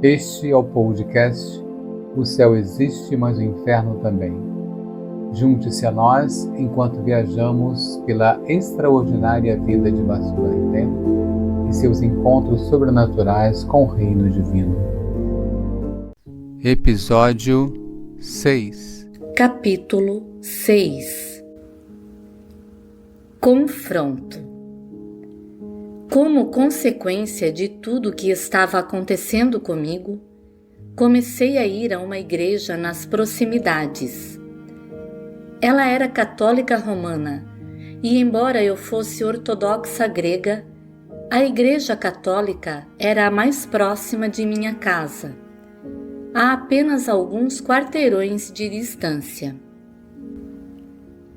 Este é o podcast O Céu Existe, mas o Inferno Também. Junte-se a nós enquanto viajamos pela extraordinária vida de Vasudeva e seus encontros sobrenaturais com o Reino Divino. Episódio 6. Capítulo 6. Confronto. Como consequência de tudo que estava acontecendo comigo, comecei a ir a uma igreja nas proximidades. Ela era católica romana e, embora eu fosse ortodoxa grega, a igreja católica era a mais próxima de minha casa, a apenas alguns quarteirões de distância.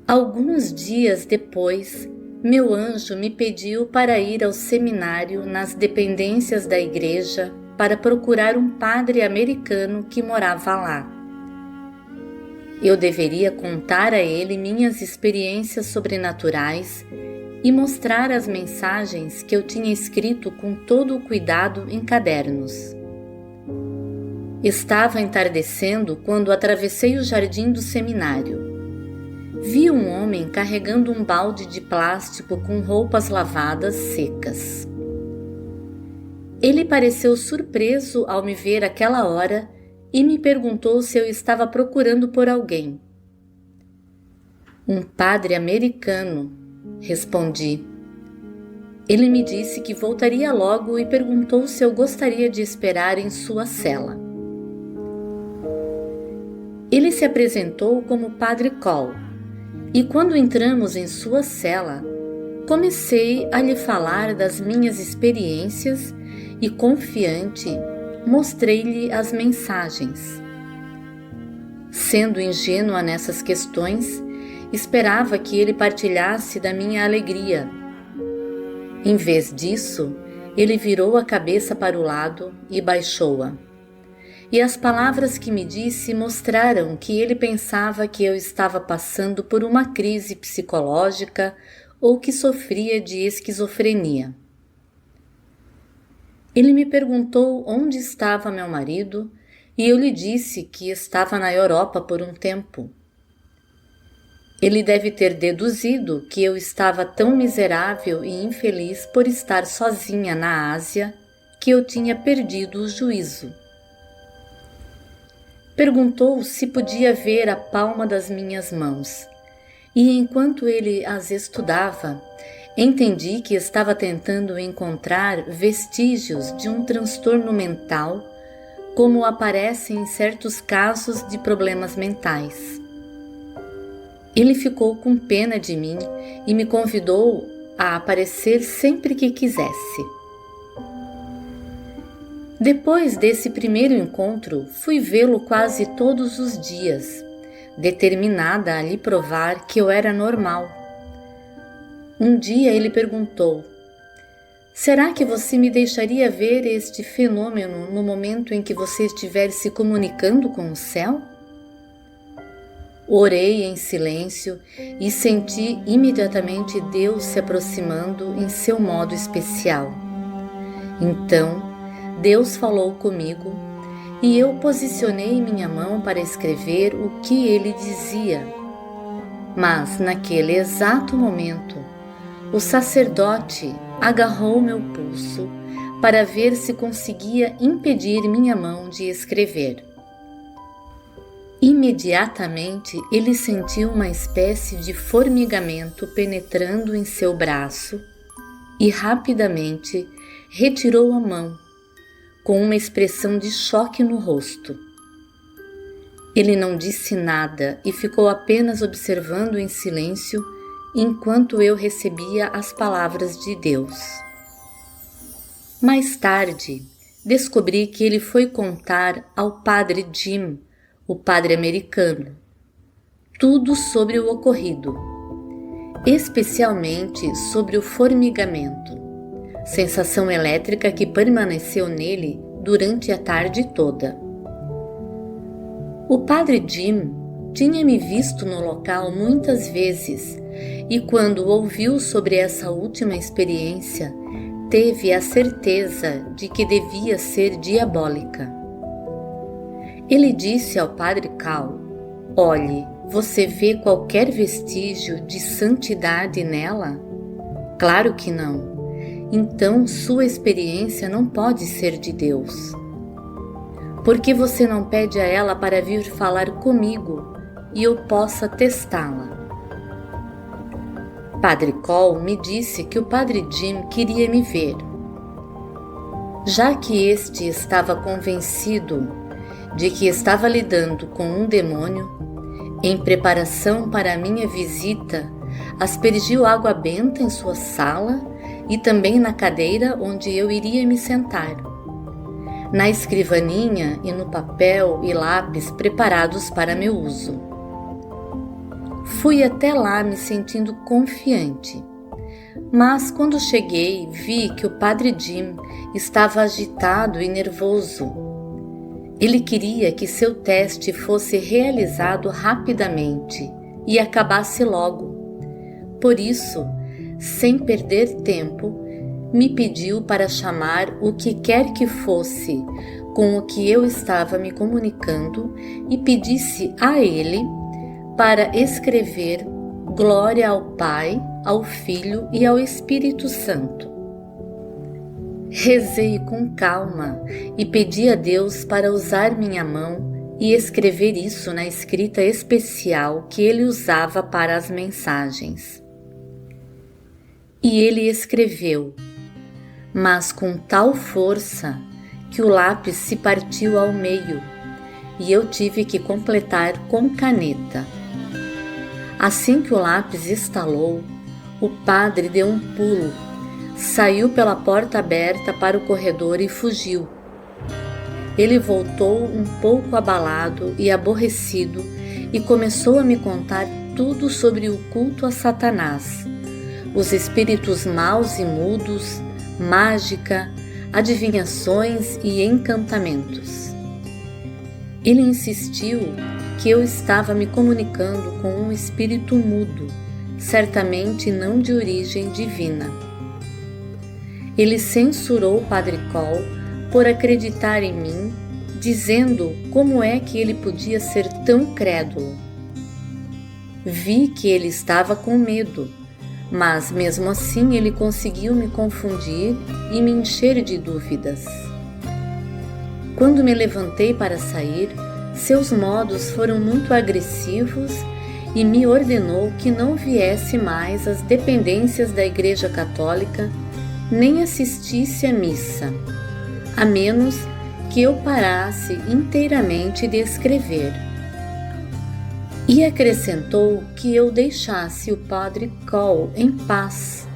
Alguns dias depois, meu anjo me pediu para ir ao seminário nas dependências da igreja para procurar um padre americano que morava lá. Eu deveria contar a ele minhas experiências sobrenaturais e mostrar as mensagens que eu tinha escrito com todo o cuidado em cadernos. Estava entardecendo quando atravessei o jardim do seminário. Vi um homem carregando um balde de plástico com roupas lavadas secas. Ele pareceu surpreso ao me ver àquela hora e me perguntou se eu estava procurando por alguém. Um padre americano, respondi. Ele me disse que voltaria logo e perguntou se eu gostaria de esperar em sua cela. Ele se apresentou como Padre Cole. E quando entramos em sua cela, comecei a lhe falar das minhas experiências e, confiante, mostrei-lhe as mensagens. Sendo ingênua nessas questões, esperava que ele partilhasse da minha alegria. Em vez disso, ele virou a cabeça para o lado e baixou-a. E as palavras que me disse mostraram que ele pensava que eu estava passando por uma crise psicológica ou que sofria de esquizofrenia. Ele me perguntou onde estava meu marido e eu lhe disse que estava na Europa por um tempo. Ele deve ter deduzido que eu estava tão miserável e infeliz por estar sozinha na Ásia que eu tinha perdido o juízo. Perguntou se podia ver a palma das minhas mãos, e enquanto ele as estudava, entendi que estava tentando encontrar vestígios de um transtorno mental, como aparece em certos casos de problemas mentais. Ele ficou com pena de mim e me convidou a aparecer sempre que quisesse. Depois desse primeiro encontro, fui vê-lo quase todos os dias, determinada a lhe provar que eu era normal. Um dia ele perguntou: "Será que você me deixaria ver este fenômeno no momento em que você estiver se comunicando com o céu?" Orei em silêncio e senti imediatamente Deus se aproximando em seu modo especial. Então, Deus falou comigo e eu posicionei minha mão para escrever o que ele dizia. Mas, naquele exato momento, o sacerdote agarrou meu pulso para ver se conseguia impedir minha mão de escrever. Imediatamente, ele sentiu uma espécie de formigamento penetrando em seu braço e rapidamente retirou a mão, com uma expressão de choque no rosto. Ele não disse nada e ficou apenas observando em silêncio enquanto eu recebia as palavras de Deus. Mais tarde, descobri que ele foi contar ao padre Jim, o padre americano, tudo sobre o ocorrido, especialmente sobre o formigamento, sensação elétrica que permaneceu nele durante a tarde toda. O padre Jim tinha me visto no local muitas vezes e quando ouviu sobre essa última experiência, teve a certeza de que devia ser diabólica. Ele disse ao padre Cal: olhe, você vê qualquer vestígio de santidade nela? Claro que não. Então sua experiência não pode ser de Deus. Por que você não pede a ela para vir falar comigo e eu possa testá-la? Padre Cole me disse que o Padre Jim queria me ver. Já que este estava convencido de que estava lidando com um demônio, em preparação para a minha visita, aspergiu água benta em sua sala e também na cadeira onde eu iria me sentar, na escrivaninha e no papel e lápis preparados para meu uso. Fui até lá me sentindo confiante, mas quando cheguei vi que o Padre Jim estava agitado e nervoso. Ele queria que seu teste fosse realizado rapidamente e acabasse logo. Por isso, sem perder tempo, me pediu para chamar o que quer que fosse com o que eu estava me comunicando e pedisse a ele para escrever glória ao Pai, ao Filho e ao Espírito Santo. Rezei com calma e pedi a Deus para usar minha mão e escrever isso na escrita especial que ele usava para as mensagens. E ele escreveu, mas com tal força que o lápis se partiu ao meio e eu tive que completar com caneta. Assim que o lápis estalou, o padre deu um pulo, saiu pela porta aberta para o corredor e fugiu. Ele voltou um pouco abalado e aborrecido e começou a me contar tudo sobre o culto a Satanás, os espíritos maus e mudos, mágica, adivinhações e encantamentos. Ele insistiu que eu estava me comunicando com um espírito mudo, certamente não de origem divina. Ele censurou o Padre Cole por acreditar em mim, dizendo como é que ele podia ser tão crédulo. Vi que ele estava com medo, mas mesmo assim ele conseguiu me confundir e me encher de dúvidas. Quando me levantei para sair, seus modos foram muito agressivos e me ordenou que não viesse mais às dependências da Igreja Católica nem assistisse à missa, a menos que eu parasse inteiramente de escrever. E acrescentou que eu deixasse o Padre Cole em paz.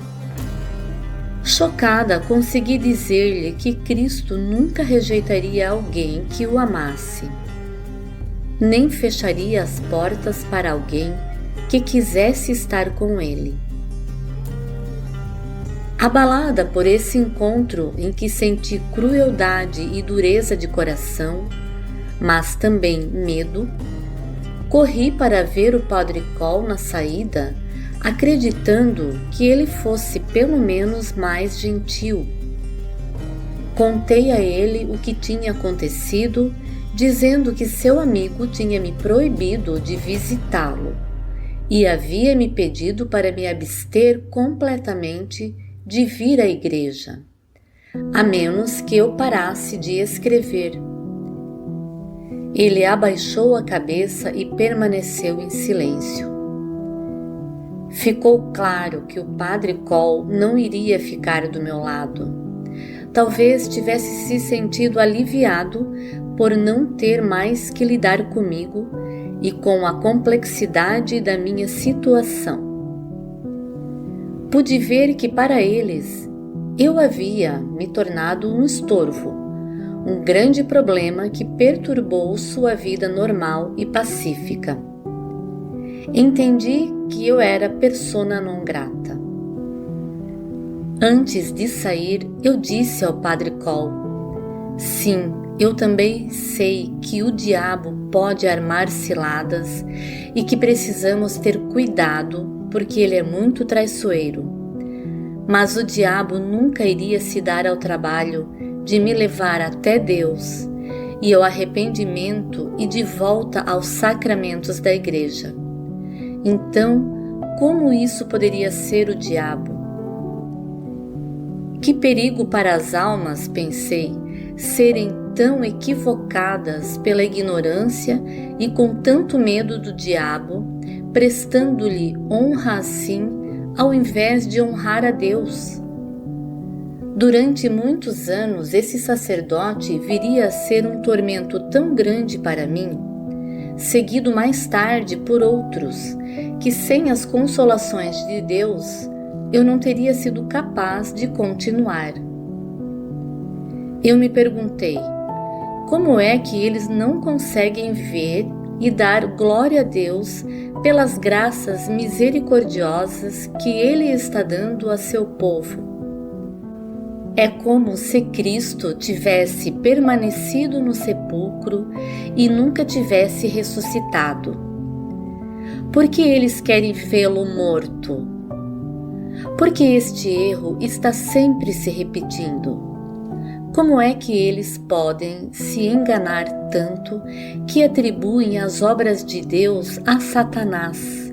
Chocada, consegui dizer-lhe que Cristo nunca rejeitaria alguém que o amasse, nem fecharia as portas para alguém que quisesse estar com ele. Abalada por esse encontro em que senti crueldade e dureza de coração, mas também medo, corri para ver o Padre Cole na saída, acreditando que ele fosse pelo menos mais gentil. Contei a ele o que tinha acontecido, dizendo que seu amigo tinha me proibido de visitá-lo e havia me pedido para me abster completamente de vir à igreja, a menos que eu parasse de escrever. Ele abaixou a cabeça e permaneceu em silêncio. Ficou claro que o Padre Cole não iria ficar do meu lado. Talvez tivesse se sentido aliviado por não ter mais que lidar comigo e com a complexidade da minha situação. Pude ver que para eles eu havia me tornado um estorvo, um grande problema que perturbou sua vida normal e pacífica. Entendi que eu era persona non grata. Antes de sair, eu disse ao Padre Cole: sim, eu também sei que o diabo pode armar ciladas e que precisamos ter cuidado porque ele é muito traiçoeiro. Mas o diabo nunca iria se dar ao trabalho de me levar até Deus e ao arrependimento e de volta aos sacramentos da Igreja. Então, como isso poderia ser o diabo? Que perigo para as almas, pensei, serem tão equivocadas pela ignorância e com tanto medo do diabo, prestando-lhe honra assim, ao invés de honrar a Deus. Durante muitos anos, esse sacerdote viria a ser um tormento tão grande para mim, seguido mais tarde por outros, que sem as consolações de Deus, eu não teria sido capaz de continuar. Eu me perguntei, como é que eles não conseguem ver e dar glória a Deus pelas graças misericordiosas que Ele está dando a seu povo? É como se Cristo tivesse permanecido no sepulcro e nunca tivesse ressuscitado. Por que eles querem vê-lo morto? Porque este erro está sempre se repetindo. Como é que eles podem se enganar tanto que atribuem as obras de Deus a Satanás?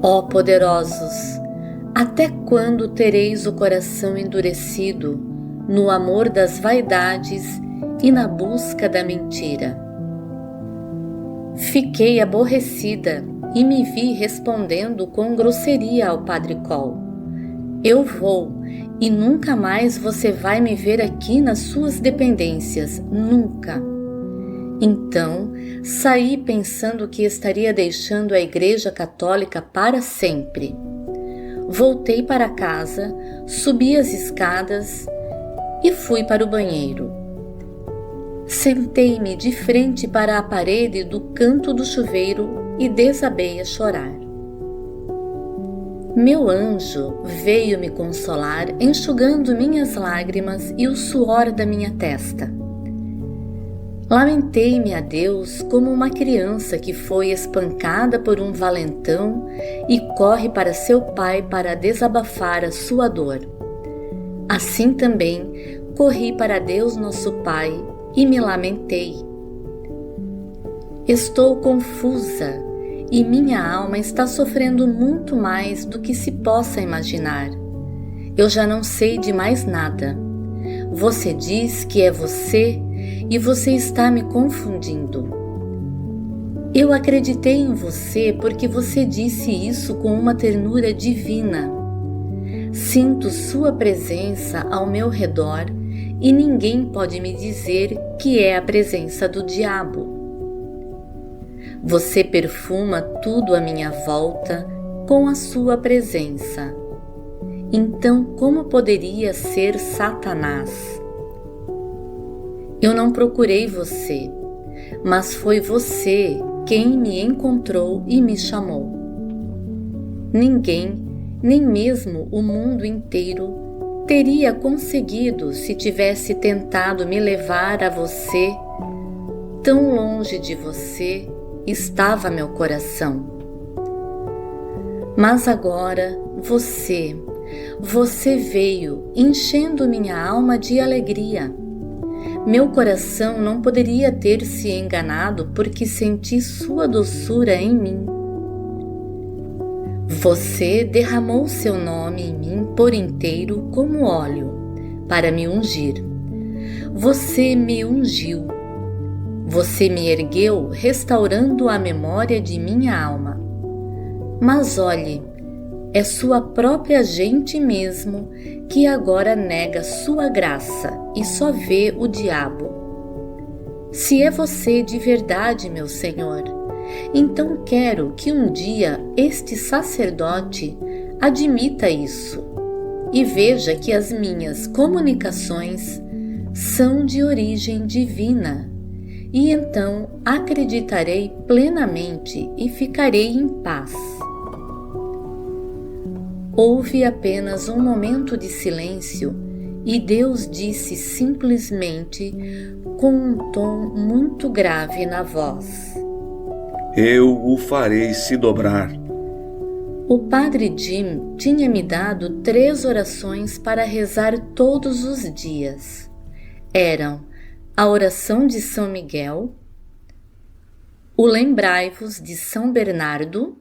Ó poderosos, até quando tereis o coração endurecido no amor das vaidades e na busca da mentira? Fiquei aborrecida e me vi respondendo com grosseria ao Padre Col. Eu vou, e nunca mais você vai me ver aqui nas suas dependências, nunca. Então, saí pensando que estaria deixando a Igreja Católica para sempre. Voltei para casa, subi as escadas e fui para o banheiro. Sentei-me de frente para a parede do canto do chuveiro e desabei a chorar. Meu anjo veio me consolar, enxugando minhas lágrimas e o suor da minha testa. Lamentei-me a Deus como uma criança que foi espancada por um valentão e corre para seu pai para desabafar a sua dor. Assim também corri para Deus nosso Pai e me lamentei. Estou confusa e minha alma está sofrendo muito mais do que se possa imaginar. Eu já não sei de mais nada. Você diz que é você e você está me confundindo. Eu acreditei em você porque você disse isso com uma ternura divina. Sinto sua presença ao meu redor e ninguém pode me dizer que é a presença do diabo. Você perfuma tudo à minha volta com a sua presença. Então, como poderia ser Satanás? Eu não procurei você, mas foi você quem me encontrou e me chamou. Ninguém, nem mesmo o mundo inteiro, teria conseguido se tivesse tentado me levar a você. Tão longe de você estava meu coração. Mas agora você veio enchendo minha alma de alegria. Meu coração não poderia ter se enganado porque senti sua doçura em mim. Você derramou seu nome em mim por inteiro como óleo para me ungir. Você me ungiu. Você me ergueu, restaurando a memória de minha alma. Mas olhe, é sua própria gente mesmo que agora nega sua graça e só vê o diabo. Se é você de verdade, meu Senhor, então quero que um dia este sacerdote admita isso e veja que as minhas comunicações são de origem divina. E então acreditarei plenamente e ficarei em paz. Houve apenas um momento de silêncio e Deus disse simplesmente, com um tom muito grave na voz: Eu o farei se dobrar. O Padre Jim tinha me dado 3 orações para rezar todos os dias. Eram a oração de São Miguel, o Lembrai-vos de São Bernardo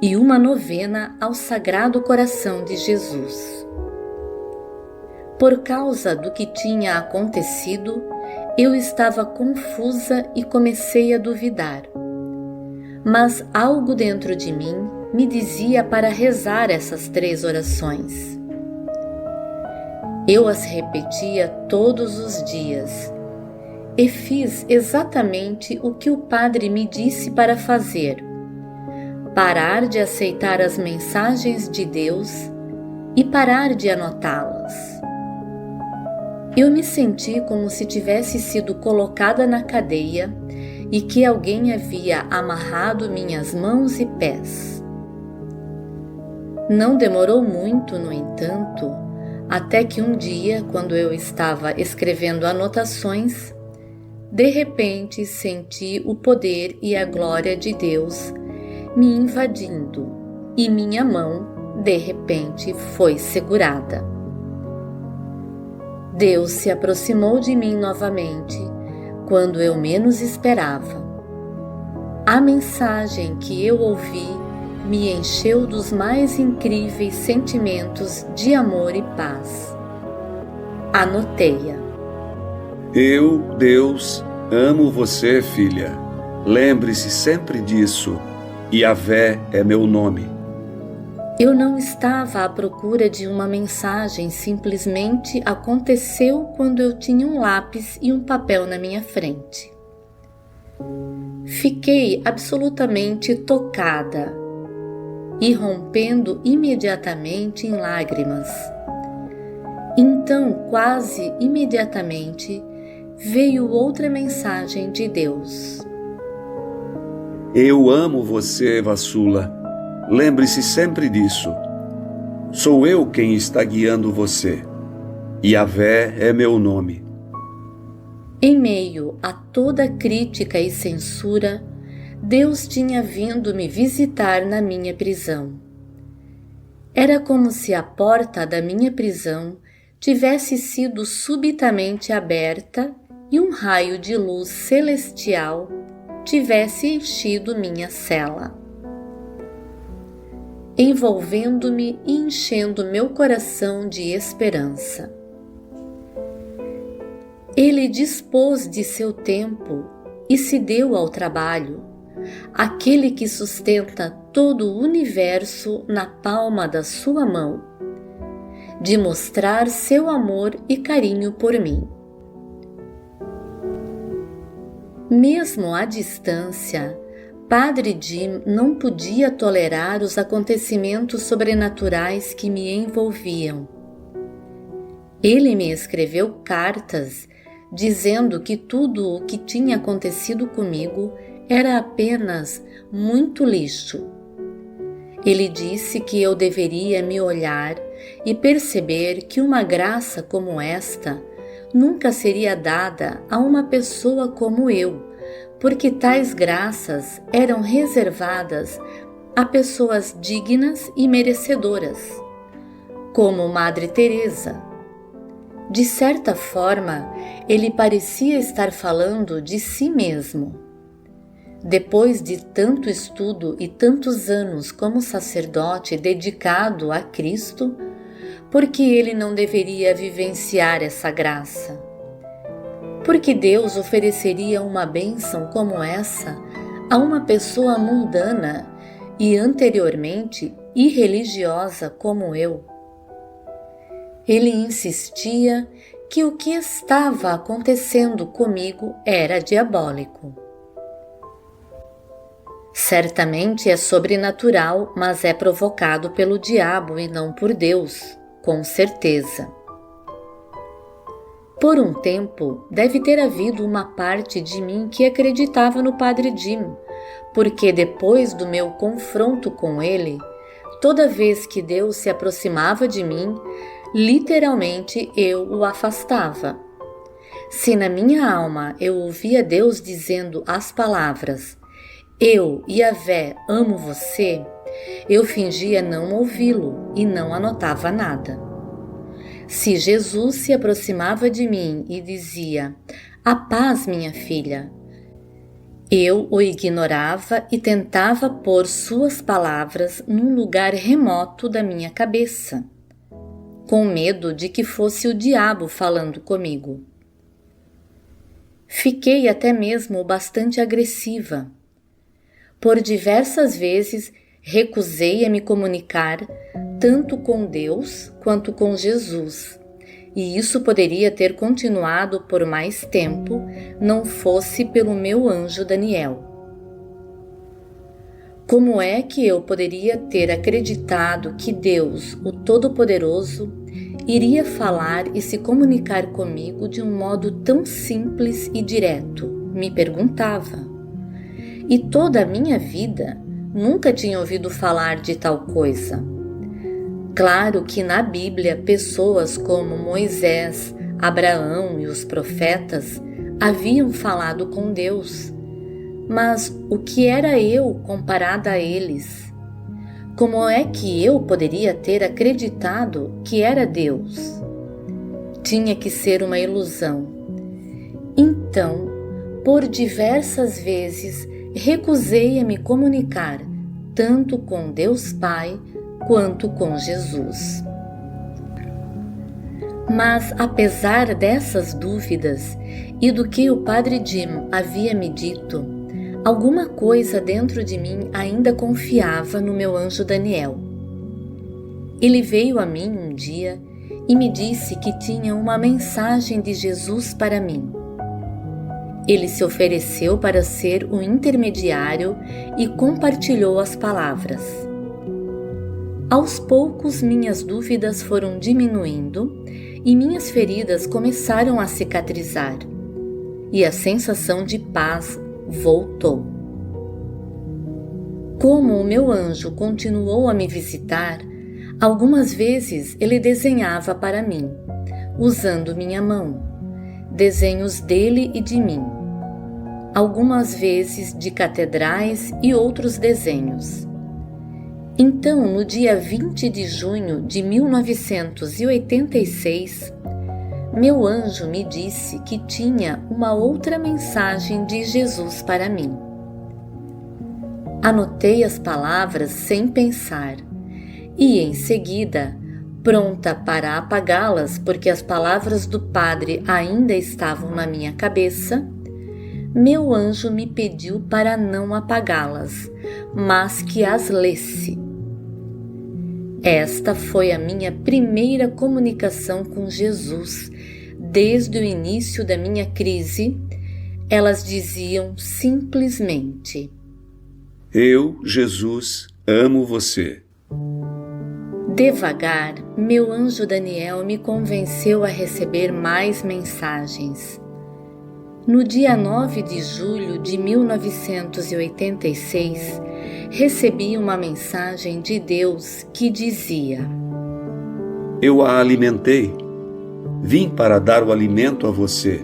e uma novena ao Sagrado Coração de Jesus. Por causa do que tinha acontecido, eu estava confusa e comecei a duvidar. Mas algo dentro de mim me dizia para rezar essas 3 orações. Eu as repetia todos os dias e fiz exatamente o que o padre me disse para fazer: parar de aceitar as mensagens de Deus e parar de anotá-las. Eu me senti como se tivesse sido colocada na cadeia e que alguém havia amarrado minhas mãos e pés. Não demorou muito, no entanto, até que um dia, quando eu estava escrevendo anotações, de repente senti o poder e a glória de Deus me invadindo e minha mão, de repente, foi segurada. Deus se aproximou de mim novamente, quando eu menos esperava. A mensagem que eu ouvi me encheu dos mais incríveis sentimentos de amor e paz. Anotei-a. Eu, Deus, amo você, filha. Lembre-se sempre disso. Yahvé é meu nome. Eu não estava à procura de uma mensagem, simplesmente aconteceu quando eu tinha um lápis e um papel na minha frente. Fiquei absolutamente tocada e rompendo imediatamente em lágrimas. Então, quase imediatamente, veio outra mensagem de Deus. Eu amo você, Vassula. Lembre-se sempre disso. Sou eu quem está guiando você. Yahvé é meu nome. Em meio a toda crítica e censura, Deus tinha vindo me visitar na minha prisão. Era como se a porta da minha prisão tivesse sido subitamente aberta e um raio de luz celestial tivesse enchido minha cela, envolvendo-me e enchendo meu coração de esperança. Ele dispôs de seu tempo e se deu ao trabalho, aquele que sustenta todo o universo na palma da sua mão, de mostrar seu amor e carinho por mim. Mesmo à distância, Padre Jim não podia tolerar os acontecimentos sobrenaturais que me envolviam. Ele me escreveu cartas dizendo que tudo o que tinha acontecido comigo era apenas muito lixo. Ele disse que eu deveria me olhar e perceber que uma graça como esta nunca seria dada a uma pessoa como eu, porque tais graças eram reservadas a pessoas dignas e merecedoras, como Madre Teresa. De certa forma, ele parecia estar falando de si mesmo. Depois de tanto estudo e tantos anos como sacerdote dedicado a Cristo, por que ele não deveria vivenciar essa graça? Por que Deus ofereceria uma bênção como essa a uma pessoa mundana e anteriormente irreligiosa como eu? Ele insistia que o que estava acontecendo comigo era diabólico. Certamente é sobrenatural, mas é provocado pelo diabo e não por Deus, com certeza. Por um tempo, deve ter havido uma parte de mim que acreditava no Padre Jim, porque depois do meu confronto com ele, toda vez que Deus se aproximava de mim, literalmente eu o afastava. Se na minha alma eu ouvia Deus dizendo as palavras: "Eu, Yahvé, amo você", eu fingia não ouvi-lo e não anotava nada. Se Jesus se aproximava de mim e dizia: "A paz, minha filha", eu o ignorava e tentava pôr suas palavras num lugar remoto da minha cabeça, com medo de que fosse o diabo falando comigo. Fiquei até mesmo bastante agressiva. Por diversas vezes recusei a me comunicar tanto com Deus quanto com Jesus, e isso poderia ter continuado por mais tempo, não fosse pelo meu anjo Daniel. Como é que eu poderia ter acreditado que Deus, o Todo-Poderoso, iria falar e se comunicar comigo de um modo tão simples e direto? Me perguntava. E toda a minha vida nunca tinha ouvido falar de tal coisa. Claro que na Bíblia pessoas como Moisés, Abraão e os profetas haviam falado com Deus, mas o que era eu comparada a eles? Como é que eu poderia ter acreditado que era Deus? Tinha que ser uma ilusão. Então, por diversas vezes, recusei a me comunicar tanto com Deus Pai quanto com Jesus. Mas apesar dessas dúvidas e do que o Padre Jim havia me dito, alguma coisa dentro de mim ainda confiava no meu anjo Daniel. Ele veio a mim um dia e me disse que tinha uma mensagem de Jesus para mim. Ele se ofereceu para ser o intermediário e compartilhou as palavras. Aos poucos, minhas dúvidas foram diminuindo e minhas feridas começaram a cicatrizar, e a sensação de paz voltou. Como o meu anjo continuou a me visitar, algumas vezes ele desenhava para mim, usando minha mão, desenhos dele e de mim, algumas vezes de catedrais e outros desenhos. Então, no dia 20 de junho de 1986, meu anjo me disse que tinha uma outra mensagem de Jesus para mim. Anotei as palavras sem pensar e, em seguida, pronta para apagá-las porque as palavras do padre ainda estavam na minha cabeça, meu anjo me pediu para não apagá-las, mas que as lesse. Esta foi a minha primeira comunicação com Jesus. Desde o início da minha crise, elas diziam simplesmente: Eu, Jesus, amo você. Devagar, meu anjo Daniel me convenceu a receber mais mensagens. No dia 9 de julho de 1986, recebi uma mensagem de Deus que dizia: Eu a alimentei. Vim para dar o alimento a você.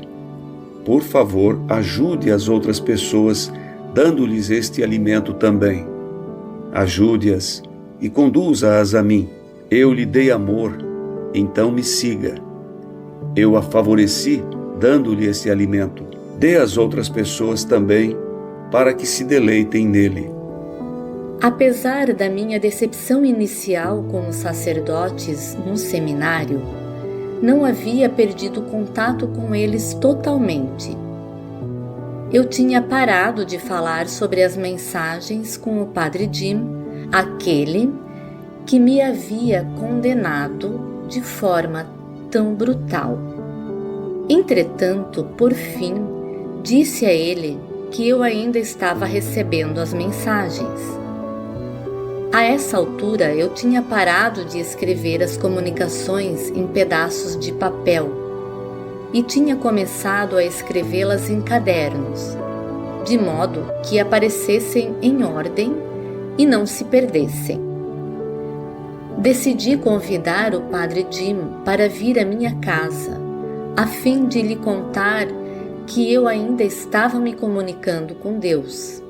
Por favor, ajude as outras pessoas, dando-lhes este alimento também. Ajude-as e conduza-as a mim. Eu lhe dei amor, então me siga. Eu a favoreci, dando-lhe esse alimento. Dê às outras pessoas também, para que se deleitem nele. Apesar da minha decepção inicial com os sacerdotes no seminário, não havia perdido contato com eles totalmente. Eu tinha parado de falar sobre as mensagens com o Padre Jim, aquele que me havia condenado de forma tão brutal. Entretanto, por fim, disse a ele que eu ainda estava recebendo as mensagens. A essa altura, eu tinha parado de escrever as comunicações em pedaços de papel e tinha começado a escrevê-las em cadernos, de modo que aparecessem em ordem e não se perdessem. Decidi convidar o Padre Jim para vir à minha casa, a fim de lhe contar que eu ainda estava me comunicando com Deus.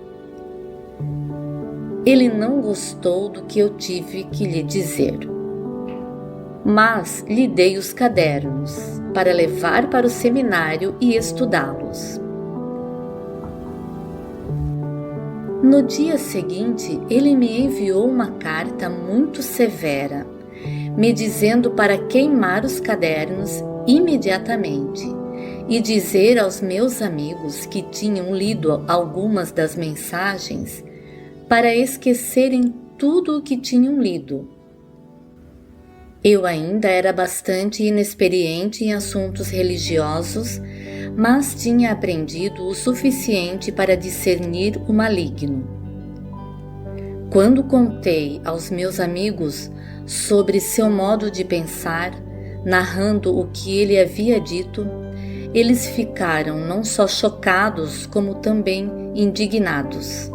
ele não gostou do que eu tive que lhe dizer. Mas lhe dei os cadernos para levar para o seminário e estudá-los. No dia seguinte, ele me enviou uma carta muito severa, me dizendo para queimar os cadernos imediatamente e dizer aos meus amigos que tinham lido algumas das mensagens para esquecerem tudo o que tinham lido. Eu ainda era bastante inexperiente em assuntos religiosos, mas tinha aprendido o suficiente para discernir o maligno. Quando contei aos meus amigos sobre seu modo de pensar, narrando o que ele havia dito, eles ficaram não só chocados, como também indignados.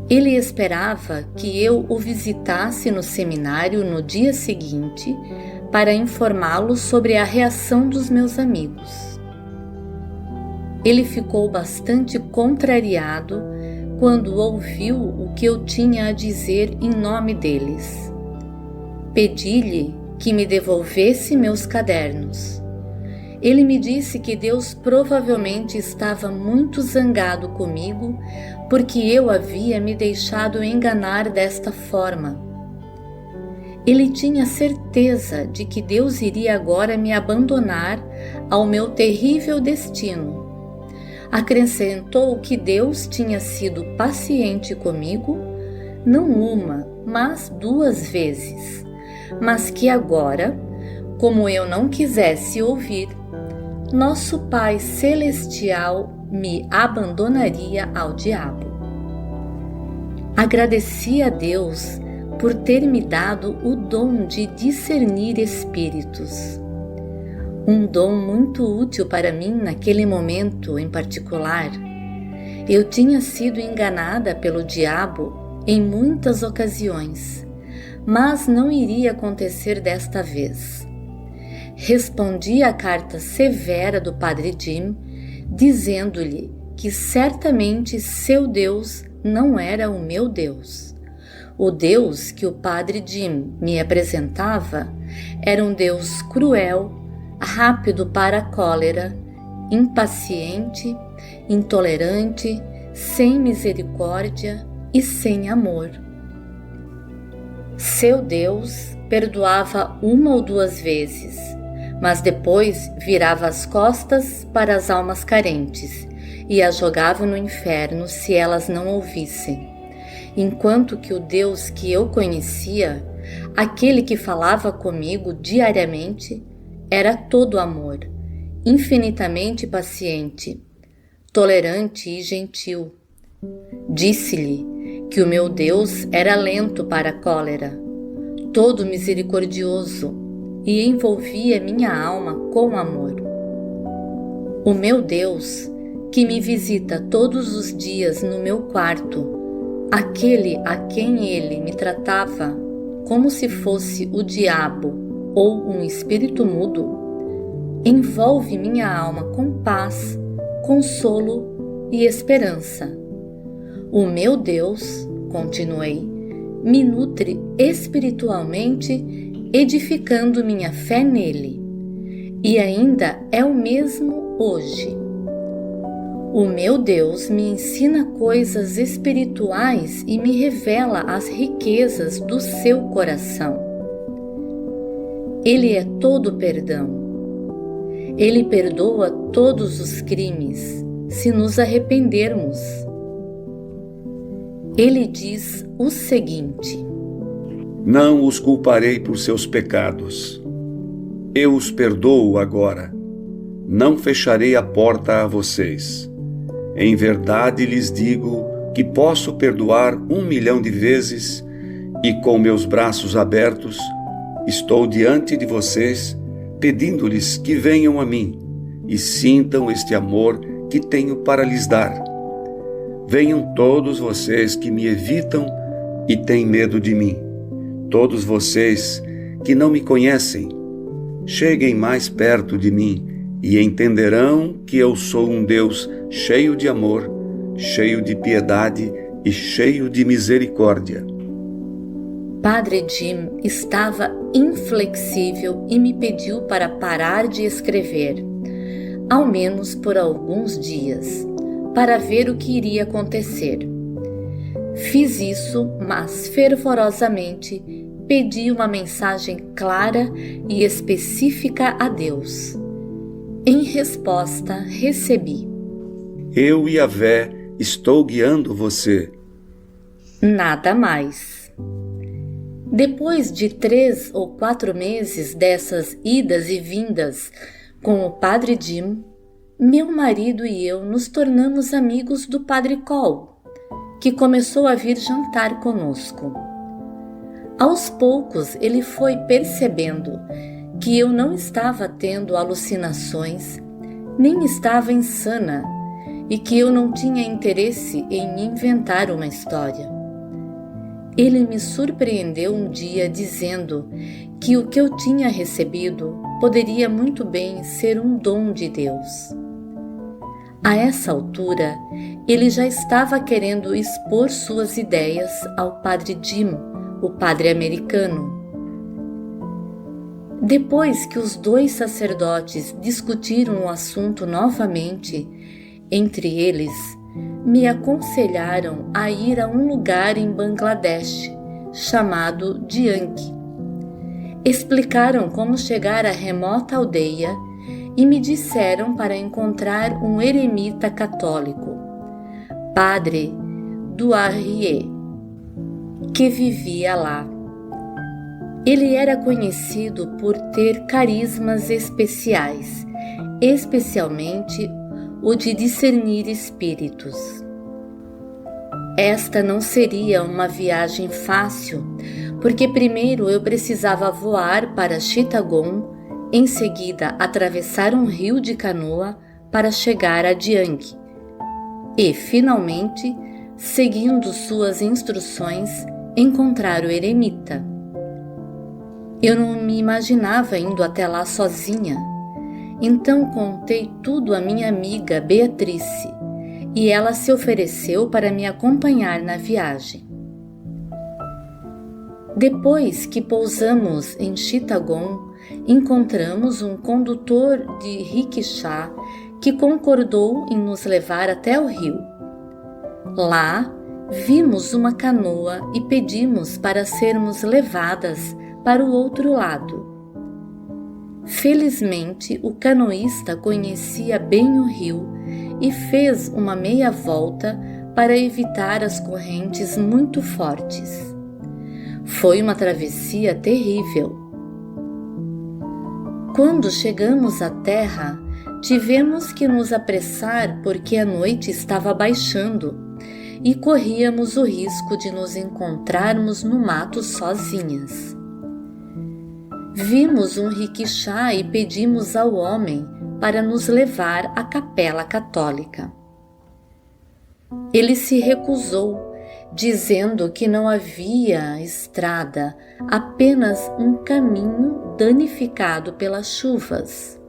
Ele esperava que eu o visitasse no seminário no dia seguinte para informá-lo sobre a reação dos meus amigos. Ele ficou bastante contrariado quando ouviu o que eu tinha a dizer em nome deles. Pedi-lhe que me devolvesse meus cadernos. Ele me disse que Deus provavelmente estava muito zangado comigo porque eu havia me deixado enganar desta forma. Ele tinha certeza de que Deus iria agora me abandonar ao meu terrível destino. Acrescentou que Deus tinha sido paciente comigo, não uma, mas 2 vezes, mas que agora, como eu não quisesse ouvir, nosso Pai Celestial me abandonaria ao diabo. Agradeci a Deus por ter me dado o dom de discernir espíritos. Um dom muito útil para mim naquele momento em particular. Eu tinha sido enganada pelo diabo em muitas ocasiões, mas não iria acontecer desta vez. Respondi à carta severa do Padre Jim, dizendo-lhe que certamente seu Deus não era o meu Deus. O Deus que o Padre Jim me apresentava era um Deus cruel, rápido para a cólera, impaciente, intolerante, sem misericórdia e sem amor. Seu Deus perdoava 1 ou 2 vezes, mas depois virava as costas para as almas carentes e as jogava no inferno se elas não ouvissem. Enquanto que o Deus que eu conhecia, aquele que falava comigo diariamente, era todo amor, infinitamente paciente, tolerante e gentil. Disse-lhe que o meu Deus era lento para a cólera, todo misericordioso e envolvia minha alma com amor. O meu Deus, que me visita todos os dias no meu quarto, aquele a quem ele me tratava como se fosse o diabo ou um espírito mudo, envolve minha alma com paz, consolo e esperança. O meu Deus, continuei, me nutre espiritualmente, edificando minha fé nele, e ainda é o mesmo hoje. O meu Deus me ensina coisas espirituais e me revela as riquezas do seu coração. Ele é todo perdão. Ele perdoa todos os crimes, se nos arrependermos. Ele diz o seguinte: Não os culparei por seus pecados. Eu os perdoo agora. Não fecharei a porta a vocês. Em verdade lhes digo que posso perdoar 1 milhão de vezes e com meus braços abertos estou diante de vocês, pedindo-lhes que venham a mim e sintam este amor que tenho para lhes dar. Venham todos vocês que me evitam e têm medo de mim, todos vocês que não me conhecem, cheguem mais perto de mim e entenderão que eu sou um Deus cheio de amor, cheio de piedade e cheio de misericórdia. Padre Jim estava inflexível e me pediu para parar de escrever, ao menos por alguns dias, para ver o que iria acontecer. Fiz isso, mas fervorosamente pedi uma mensagem clara e específica a Deus. Em resposta, recebi: Eu, Yahvé, estou guiando você. Nada mais. Depois de 3 ou 4 meses dessas idas e vindas com o Padre Jim, meu marido e eu nos tornamos amigos do Padre Cole, que começou a vir jantar conosco. Aos poucos ele foi percebendo que eu não estava tendo alucinações, nem estava insana, e que eu não tinha interesse em inventar uma história. Ele me surpreendeu um dia dizendo que o que eu tinha recebido poderia muito bem ser um dom de Deus. A essa altura, ele já estava querendo expor suas ideias ao Padre Jim, o padre americano. Depois que os 2 sacerdotes discutiram o assunto novamente, entre eles, me aconselharam a ir a um lugar em Bangladesh, chamado Diang. Explicaram como chegar à remota aldeia e me disseram para encontrar um eremita católico, Padre Duarrie, que vivia lá. Ele era conhecido por ter carismas especiais, especialmente o de discernir espíritos. Esta não seria uma viagem fácil, porque primeiro eu precisava voar para Chittagong, em seguida atravessar um rio de canoa para chegar a Diang e, finalmente, seguindo suas instruções, encontrar o eremita. Eu não me imaginava indo até lá sozinha. Então contei tudo à minha amiga Beatrice e ela se ofereceu para me acompanhar na viagem. Depois que pousamos em Chittagong, encontramos um condutor de rickshaw que concordou em nos levar até o rio. Lá, vimos uma canoa e pedimos para sermos levadas para o outro lado. Felizmente, o canoísta conhecia bem o rio e fez uma meia volta para evitar as correntes muito fortes. Foi uma travessia terrível. Quando chegamos à terra, tivemos que nos apressar porque a noite estava baixando e corríamos o risco de nos encontrarmos no mato sozinhas. Vimos um rickshaw e pedimos ao homem para nos levar à capela católica. Ele se recusou, dizendo que não havia estrada, apenas um caminho danificado pelas chuvas.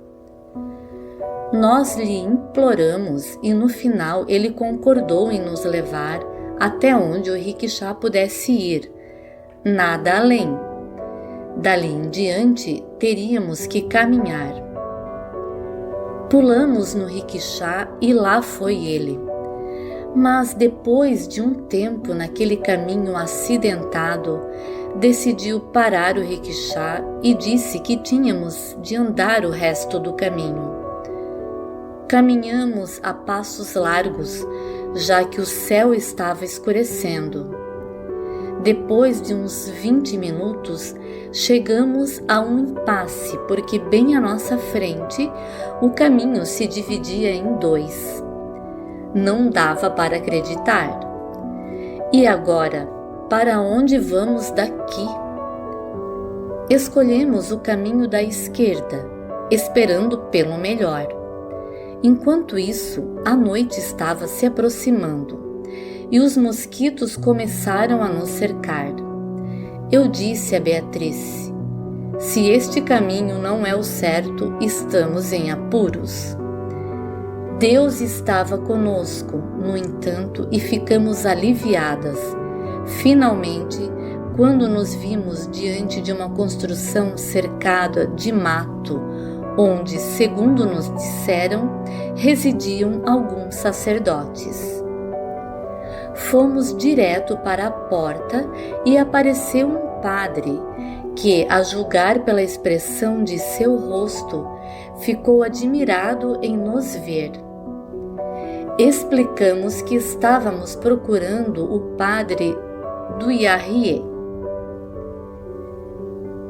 Nós lhe imploramos e no final ele concordou em nos levar até onde o rickshaw pudesse ir, nada além. Dali em diante, teríamos que caminhar. Pulamos no rickshaw e lá foi ele. Mas depois de um tempo naquele caminho acidentado, decidiu parar o rickshaw e disse que tínhamos de andar o resto do caminho. Caminhamos a passos largos, já que o céu estava escurecendo. Depois de uns 20 minutos, chegamos a um impasse, porque bem à nossa frente, o caminho se dividia em 2. Não dava para acreditar. E agora, para onde vamos daqui? Escolhemos o caminho da esquerda, esperando pelo melhor. Enquanto isso, a noite estava se aproximando e os mosquitos começaram a nos cercar. Eu disse a Beatrice: se este caminho não é o certo, estamos em apuros. Deus estava conosco, no entanto, e ficamos aliviadas. Finalmente, quando nos vimos diante de uma construção cercada de mato, onde, segundo nos disseram, residiam alguns sacerdotes. Fomos direto para a porta e apareceu um padre que, a julgar pela expressão de seu rosto, ficou admirado em nos ver. Explicamos que estávamos procurando o padre Duyarrier.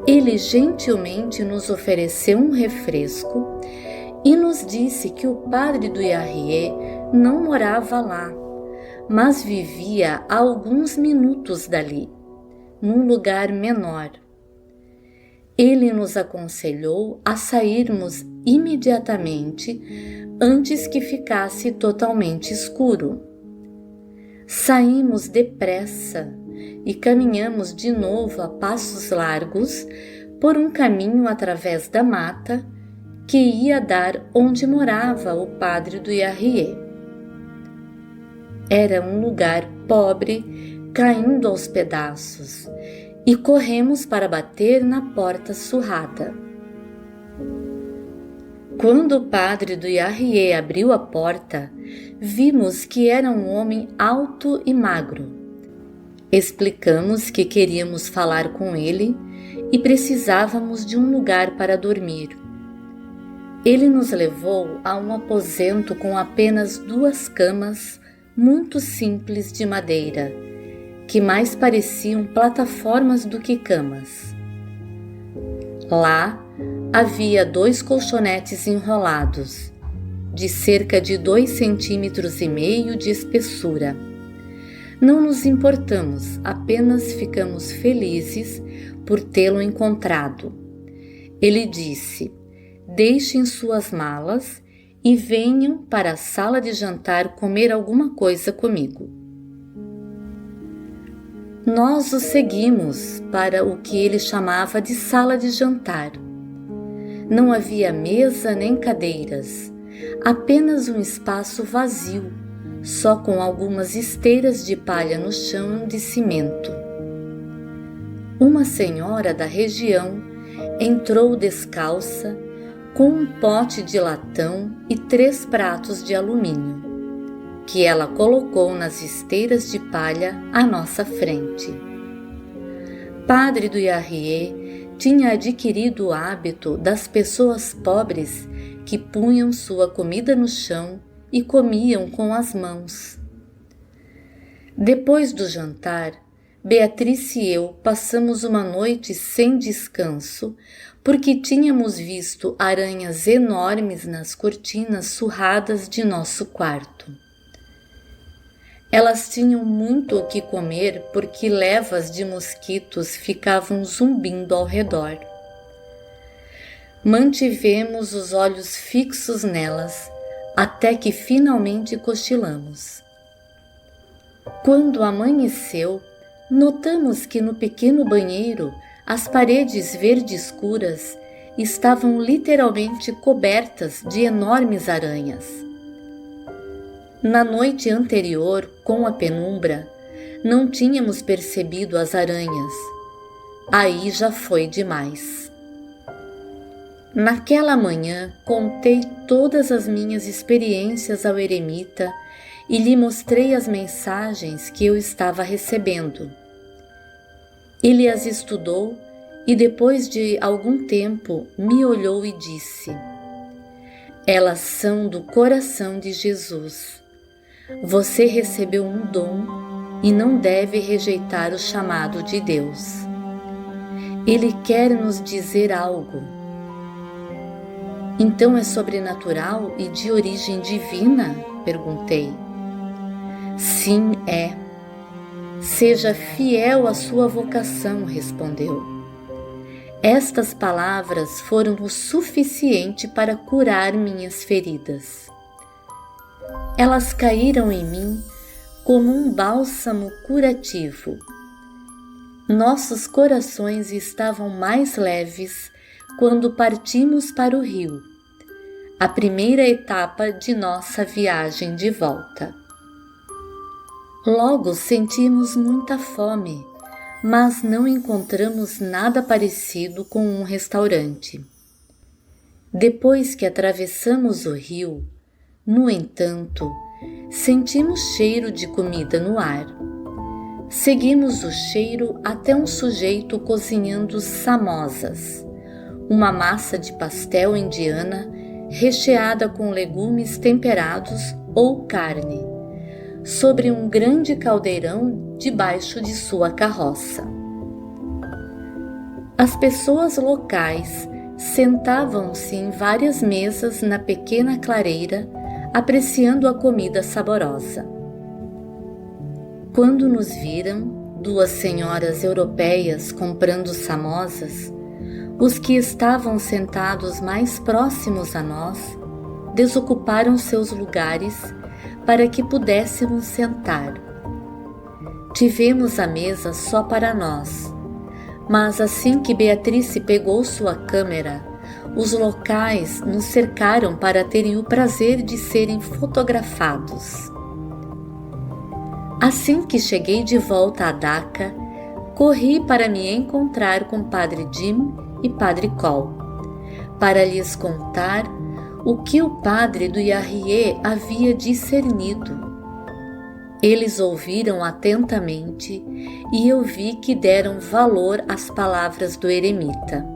Ele gentilmente nos ofereceu um refresco e nos disse que o padre Duyarrier não morava lá, mas vivia a alguns minutos dali, num lugar menor. Ele nos aconselhou a sairmos imediatamente antes que ficasse totalmente escuro. Saímos depressa e caminhamos de novo a passos largos por um caminho através da mata que ia dar onde morava o padre Duyarrier. Era um lugar pobre, caindo aos pedaços, e corremos para bater na porta surrada. Quando o padre Duyarrier abriu a porta, vimos que era um homem alto e magro. Explicamos que queríamos falar com ele e precisávamos de um lugar para dormir. Ele nos levou a um aposento com apenas 2 camas muito simples de madeira, que mais pareciam plataformas do que camas. Lá havia 2 colchonetes enrolados, de cerca de 2,5 centímetros de espessura. Não nos importamos, apenas ficamos felizes por tê-lo encontrado. Ele disse: deixem suas malas e venham para a sala de jantar comer alguma coisa comigo. Nós o seguimos para o que ele chamava de sala de jantar. Não havia mesa nem cadeiras, apenas um espaço vazio, só com algumas esteiras de palha no chão de cimento. Uma senhora da região entrou descalça, com um pote de latão e 3 pratos de alumínio, que ela colocou nas esteiras de palha à nossa frente. Padre Duyarrier tinha adquirido o hábito das pessoas pobres que punham sua comida no chão e comiam com as mãos. Depois do jantar, Beatriz e eu passamos uma noite sem descanso, porque tínhamos visto aranhas enormes nas cortinas surradas de nosso quarto. Elas tinham muito o que comer porque levas de mosquitos ficavam zumbindo ao redor. Mantivemos os olhos fixos nelas até que finalmente cochilamos. Quando amanheceu, notamos que no pequeno banheiro as paredes verde escuras estavam literalmente cobertas de enormes aranhas. Na noite anterior, com a penumbra, não tínhamos percebido as aranhas. Aí já foi demais. Naquela manhã, contei todas as minhas experiências ao eremita e lhe mostrei as mensagens que eu estava recebendo. Ele as estudou e depois de algum tempo me olhou e disse: elas são do coração de Jesus. Você recebeu um dom e não deve rejeitar o chamado de Deus. Ele quer nos dizer algo. Então é sobrenatural e de origem divina? Perguntei. Sim, é. Seja fiel à sua vocação, respondeu. Estas palavras foram o suficiente para curar minhas feridas. Elas caíram em mim como um bálsamo curativo. Nossos corações estavam mais leves quando partimos para o rio. a primeira etapa de nossa viagem de volta. Logo sentimos muita fome, mas não encontramos nada parecido com um restaurante. Depois que atravessamos o rio, no entanto, sentimos cheiro de comida no ar. Seguimos o cheiro até um sujeito cozinhando samosas, uma massa de pastel indiana recheada com legumes temperados ou carne, sobre um grande caldeirão debaixo de sua carroça. As pessoas locais sentavam-se em várias mesas na pequena clareira, apreciando a comida saborosa. Quando nos viram, duas senhoras europeias comprando samosas, os que estavam sentados mais próximos a nós desocuparam seus lugares para que pudéssemos sentar. Tivemos a mesa só para nós, mas assim que Beatrice pegou sua câmera, os locais nos cercaram para terem o prazer de serem fotografados. Assim que cheguei de volta a Dhaka, corri para me encontrar com Padre Jim e Padre Cole, para lhes contar o que o padre do Yahrié havia discernido. Eles ouviram atentamente e eu vi que deram valor às palavras do eremita.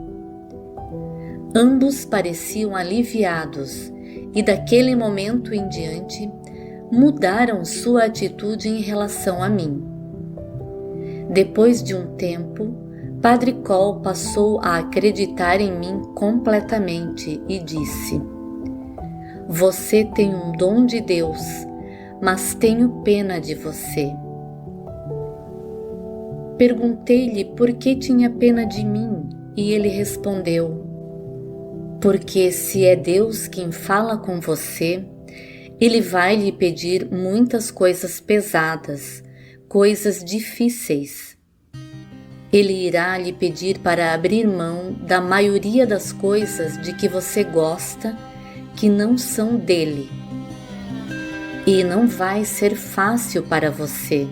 Ambos pareciam aliviados e daquele momento em diante mudaram sua atitude em relação a mim. Depois de um tempo, Padre Cole passou a acreditar em mim completamente e disse: "Você tem um dom de Deus, mas tenho pena de você." Perguntei-lhe por que tinha pena de mim e ele respondeu: "Porque se é Deus quem fala com você, Ele vai lhe pedir muitas coisas pesadas, coisas difíceis. Ele irá lhe pedir para abrir mão da maioria das coisas de que você gosta, que não são dele. E não vai ser fácil para você.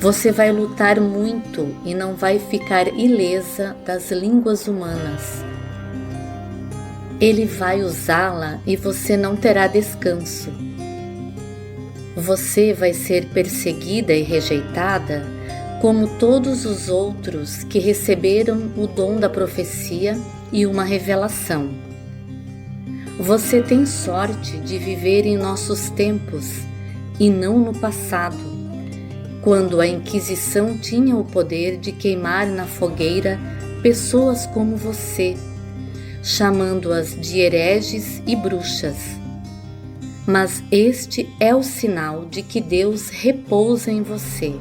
Você vai lutar muito e não vai ficar ilesa das línguas humanas. Ele vai usá-la e você não terá descanso. Você vai ser perseguida e rejeitada como todos os outros que receberam o dom da profecia e uma revelação. Você tem sorte de viver em nossos tempos e não no passado, quando a Inquisição tinha o poder de queimar na fogueira pessoas como você, chamando-as de hereges e bruxas. Mas este é o sinal de que Deus repousa em você.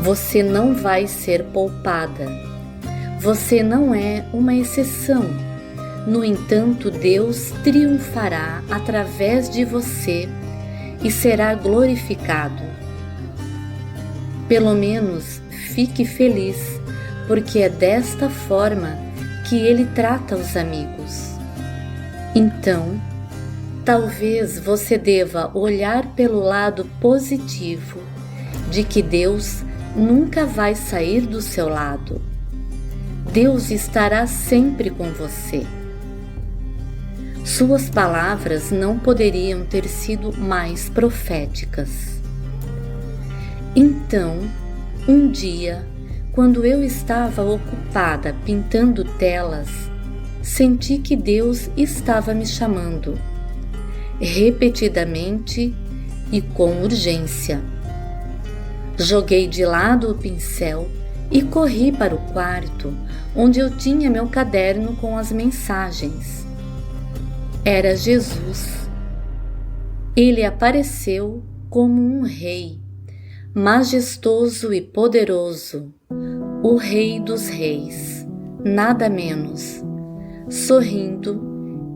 Você não vai ser poupada. Você não é uma exceção. No entanto, Deus triunfará através de você e será glorificado. Pelo menos fique feliz, porque é desta forma que Ele trata os amigos. Então, talvez você deva olhar pelo lado positivo de que Deus nunca vai sair do seu lado. Deus estará sempre com você. Suas palavras não poderiam ter sido mais proféticas. Então, um dia, quando eu estava ocupada pintando telas, senti que Deus estava me chamando, repetidamente e com urgência. Joguei de lado o pincel e corri para o quarto, onde eu tinha meu caderno com as mensagens. Era Jesus. Ele apareceu como um rei, majestoso e poderoso, o Rei dos Reis, nada menos. Sorrindo,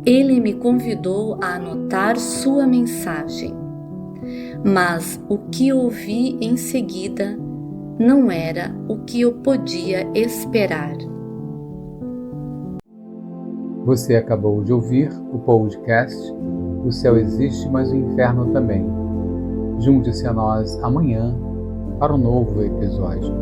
ele me convidou a anotar sua mensagem. Mas o que ouvi em seguida não era o que eu podia esperar. Você acabou de ouvir o podcast O Céu Existe, mas o Inferno Também. Junte-se a nós amanhã para um novo episódio.